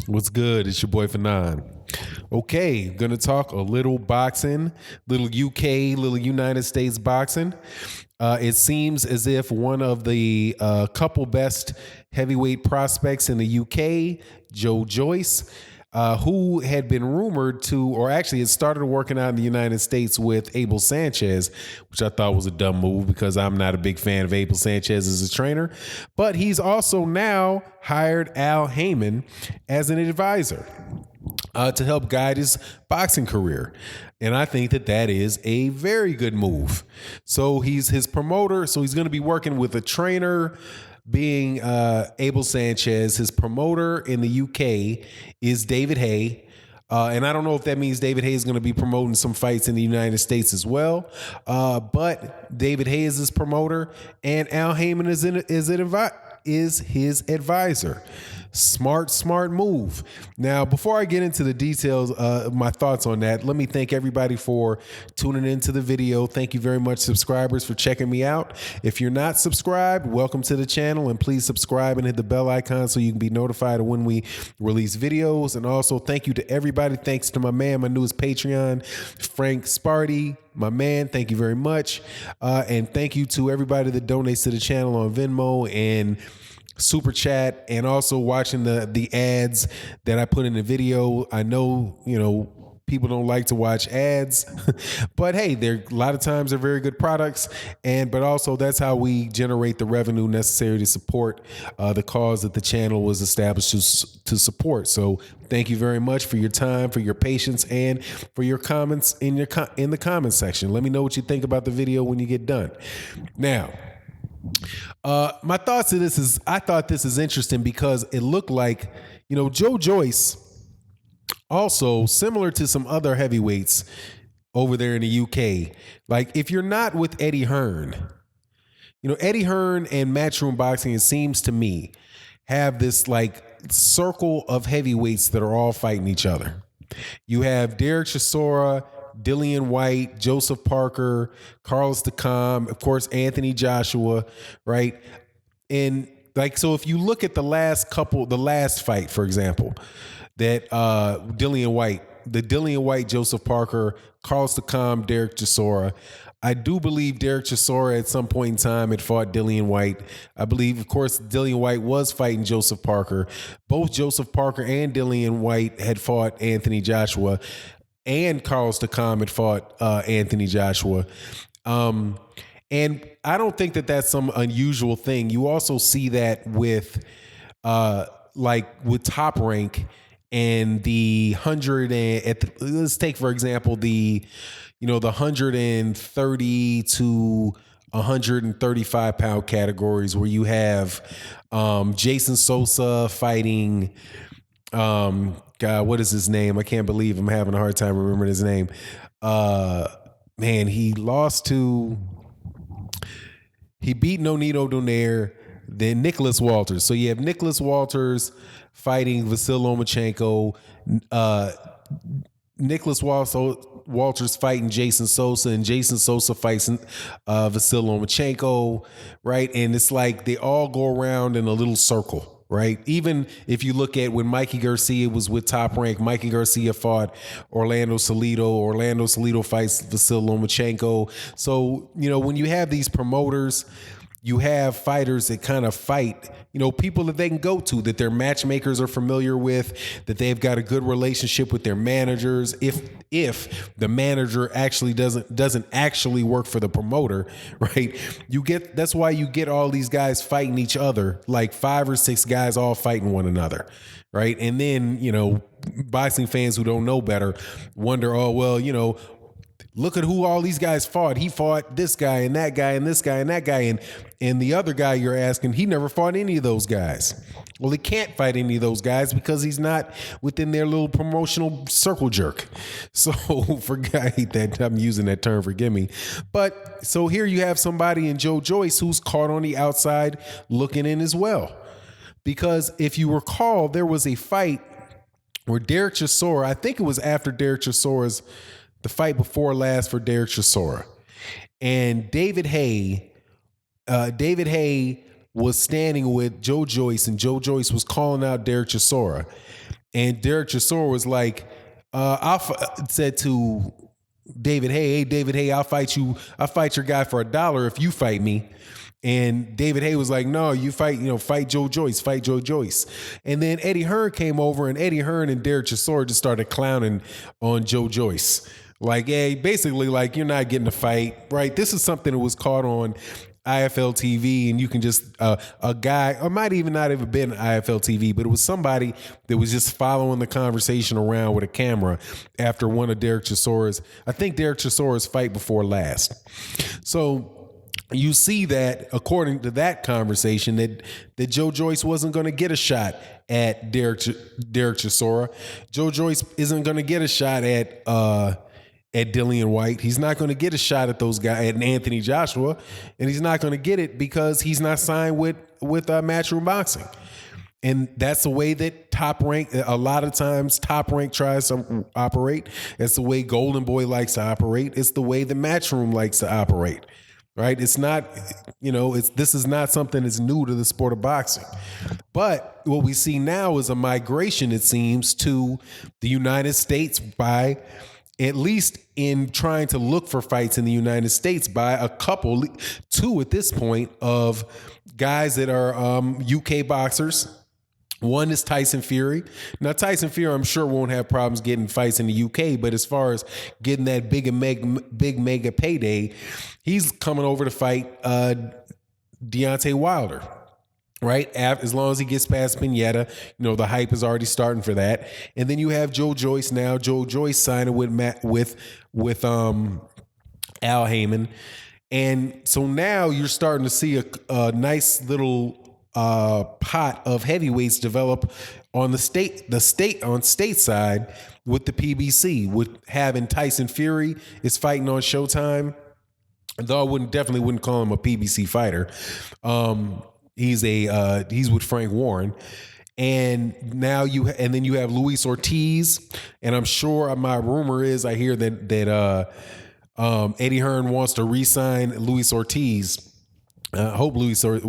What's good? It's your boy Fanon. Okay, gonna talk a little boxing, little UK, little United States boxing. It seems as if one of the couple best heavyweight prospects in the UK, Joyce, who had been rumored to, or actually had started working out in the United States with Abel Sanchez, which I thought was a dumb move because I'm not a big fan of Abel Sanchez as a trainer. But he's also now hired Al Haymon as an advisor to help guide his boxing career. And I think that that is a very good move. So he's his promoter. So he's going to be working with a trainer being Abel Sanchez. His promoter in the UK is David Haye. And I don't know if that means David Haye is going to be promoting some fights in the United States as well. But David Haye is his promoter and Al Haymon is his advisor. Smart move. Now, before I get into the details, my thoughts on that, let me thank everybody for tuning into the video. Thank you very much, subscribers, for checking me out. If you're not subscribed, welcome to the channel, and please subscribe and hit the bell icon so you can be notified of when we release videos. And also, thank you to everybody. Thanks to my man, my newest Patreon, Frank Sparty. My man, thank you very much. And thank you to everybody that donates to the channel on Venmo and Super Chat, and also watching the ads that I put in the video. I know, people don't like to watch ads, but hey, a lot of times they're very good products, but also that's how we generate the revenue necessary to support the cause that the channel was established to support. So thank you very much for your time, for your patience, and for your comments in the comment section. Let me know what you think about the video when you get done. Now, my thoughts of this is, I thought this is interesting because it looked like, Joyce, also similar to some other heavyweights over there in the UK. Like, if you're not with Eddie Hearn, Eddie Hearn and Matchroom Boxing, it seems to me, have this like circle of heavyweights that are all fighting each other. You have Derek Chisora, Dillian White, Joseph Parker, Carlos Takam, of course, Anthony Joshua, right? And so if you look at the last fight, for example, that Dillian White, Joseph Parker, Carlos Takam, Derek Chisora, I do believe Derek Chisora at some point in time had fought Dillian White. I believe, of course, Dillian White was fighting Joseph Parker. Both Joseph Parker and Dillian White had fought Anthony Joshua, and Carlos Takam had fought Anthony Joshua. And I don't think that that's some unusual thing. You also see that with Top Rank and the 100 let's take, for example, the 130 to 135 pound categories where you have Jason Sosa fighting God, what is his name? I can't believe I'm having a hard time remembering his name. Man, he beat Nonito Donaire, then Nicholas Walters. So you have Nicholas Walters fighting Vasyl Lomachenko, Nicholas Walters fighting Jason Sosa, and Jason Sosa fights Vasyl Lomachenko, right? And it's like they all go around in a little circle. Right. Even if you look at when Mikey Garcia was with Top Rank, Mikey Garcia fought Orlando Salido. Orlando Salido fights Vasyl Lomachenko. So, when you have these promoters, you have fighters that kind of fight, people that they can go to, that their matchmakers are familiar with, that they've got a good relationship with their managers. If the manager actually doesn't actually work for the promoter, right? That's why you get all these guys fighting each other, like 5 or 6 guys all fighting one another, right? And then, boxing fans who don't know better wonder, oh, well, look at who all these guys fought. He fought this guy and that guy and this guy and that guy. And the other guy you're asking, he never fought any of those guys. Well, he can't fight any of those guys because he's not within their little promotional circle jerk. So I hate that I'm using that term, forgive me. But so here you have somebody in Joyce who's caught on the outside looking in as well. Because if you recall, there was a fight where Derek Chisora, I think it was after Derek Chisora's, the fight before last for Derek Chisora, and David Haye was standing with Joyce, and Joyce was calling out Derek Chisora. And Derek Chisora was like, said to David Hay, hey, David Hay, I'll fight your guy for $1 if you fight me. And David Hay was like, no, you fight Joe Joyce. And then Eddie Hearn came over, and Eddie Hearn and Derek Chisora just started clowning on Joe Joyce. Like, hey, basically, like, you're not getting a fight, right? This is something that was caught on IFL TV, and you can just, a guy, or might even not have been IFL TV, but it was somebody that was just following the conversation around with a camera after one of Derek Chisora's fight before last. So you see that, according to that conversation, that Joe Joyce wasn't going to get a shot at Derek Chisora. Joe Joyce isn't going to get a shot at Dillian White. He's not going to get a shot at those guys, at Anthony Joshua, and he's not going to get it because he's not signed with Matchroom Boxing. And that's the way that a lot of times Top Rank tries to operate. It's the way Golden Boy likes to operate. It's the way the Matchroom likes to operate. Right? It's not, this is not something that's new to the sport of boxing. But what we see now is a migration, it seems, to the United States by, at least in trying to look for fights in the United States, by two at this point, of guys that are UK boxers. One is Tyson Fury. Now, Tyson Fury, I'm sure, won't have problems getting fights in the UK, but as far as getting that big mega payday, he's coming over to fight Deontay Wilder, right? As long as he gets past Pineda, the hype is already starting for that. And then you have Joe Joyce now. Joe Joyce signing with Al Haymon. And so now you're starting to see a nice little pot of heavyweights develop on stateside with the PBC, with having Tyson Fury is fighting on Showtime, though I definitely wouldn't call him a PBC fighter. He's with Frank Warren. And now then you have Luis Ortiz, and I'm sure, my rumor is, I hear that Eddie Hearn wants to re-sign Luis Ortiz. I hope Luis, that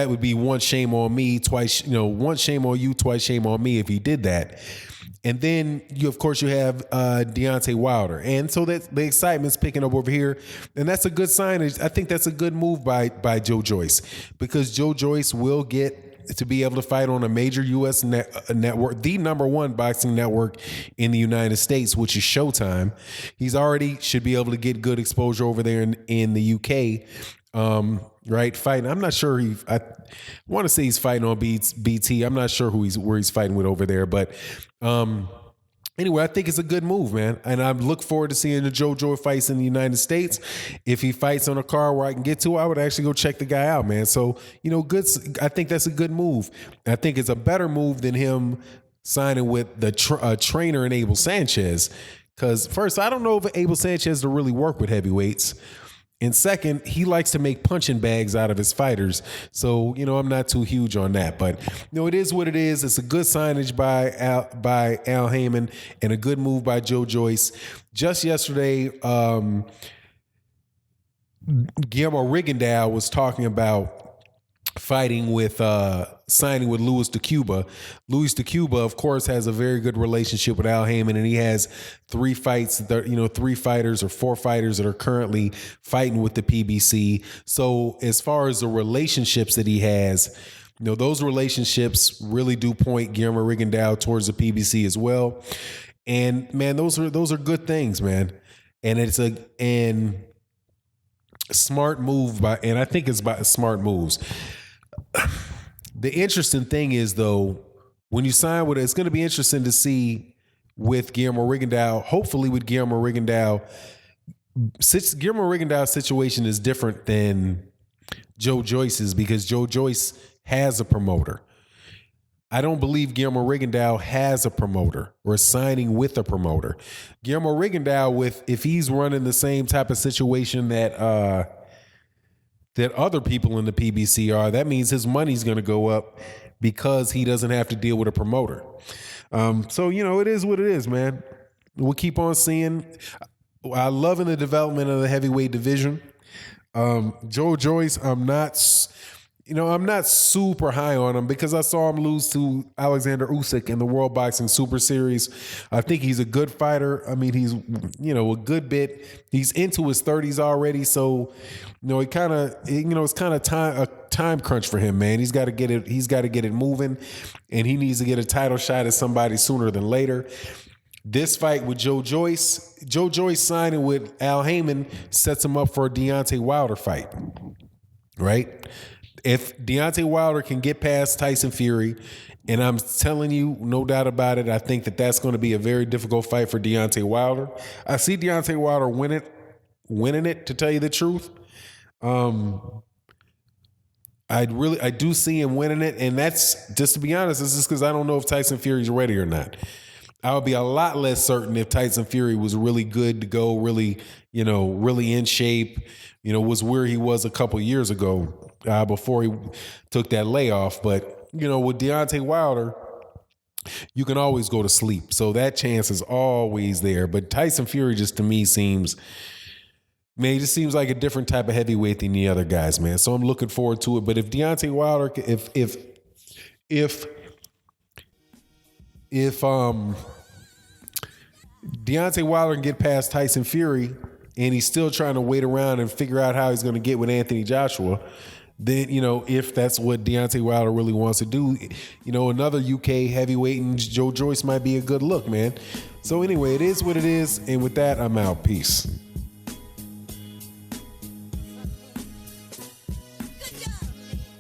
would be one shame on me, twice, one shame on you, twice shame on me if he did that. And then you have Deontay Wilder. And so that the excitement's picking up over here. And that's a good sign. I think that's a good move by Joe Joyce, because Joe Joyce will get to be able to fight on a major U.S. network, the number one boxing network in the United States, which is Showtime. He's already should be able to get good exposure over there in the UK, right? Fighting. I'm not sure. I want to say he's fighting on BT. I'm not sure where he's fighting with over there, but anyway, I think it's a good move, man. And I look forward to seeing the Joe Joyce fights in the United States. If he fights on a card where I can get to, I would actually go check the guy out, man. So, good. I think that's a good move. I think it's a better move than him signing with the trainer in Abel Sanchez. Because first, I don't know if Abel Sanchez will really work with heavyweights. And second, he likes to make punching bags out of his fighters. So, I'm not too huge on that. But, it is what it is. It's a good signage by Al Haymon and a good move by Joe Joyce. Just yesterday, Guillermo Rigondeaux was talking about signing with Luis de Cuba. Luis de Cuba, of course, has a very good relationship with Al Haymon, and he has three fighters or four fighters that are currently fighting with the PBC. So as far as the relationships that he has, those relationships really do point Guillermo Rigondeaux towards the PBC as well. And man, those are good things, man. And it's a smart move and I think it's by smart moves. The interesting thing is, though, when you sign with it, it's going to be interesting to see with Guillermo Rigondeaux. Hopefully, with Guillermo Rigondeaux, Guillermo Rigondeaux's situation is different than Joe Joyce's, because Joe Joyce has a promoter. I don't believe Guillermo Rigondeaux has a promoter or is signing with a promoter. Guillermo Rigondeaux, if he's running the same type of situation that other people in the PBC are, that means his money's going to go up because he doesn't have to deal with a promoter. So, it is what it is, man. We'll keep on seeing. I love in the development of the heavyweight division. Joe Joyce, I'm not, I'm not super high on him because I saw him lose to Alexander Usyk in the World Boxing Super Series. I think he's a good fighter. I mean, he's, a good bit. He's into his 30s already, so it kind of, it's kind of a time crunch for him, man. He's got to get it. He's got to get it moving, and he needs to get a title shot at somebody sooner than later. This fight with Joe Joyce signing with Al Haymon sets him up for a Deontay Wilder fight, right? If Deontay Wilder can get past Tyson Fury, and I'm telling you, no doubt about it, I think that that's going to be a very difficult fight for Deontay Wilder. I see Deontay Wilder winning it, to tell you the truth. I do see him winning it, and that's, just to be honest, this is because I don't know if Tyson Fury's ready or not. I would be a lot less certain if Tyson Fury was really good to go, really in shape, was where he was a couple years ago before he took that layoff. But, with Deontay Wilder, you can always go to sleep. So that chance is always there. But Tyson Fury just, to me, seems like a different type of heavyweight than the other guys, man. So I'm looking forward to it. But if Deontay Wilder, if Deontay Wilder can get past Tyson Fury and he's still trying to wait around and figure out how he's going to get with Anthony Joshua, then, if that's what Deontay Wilder really wants to do, another UK heavyweight and Joe Joyce might be a good look, man. So anyway, it is what it is. And with that, I'm out. Peace.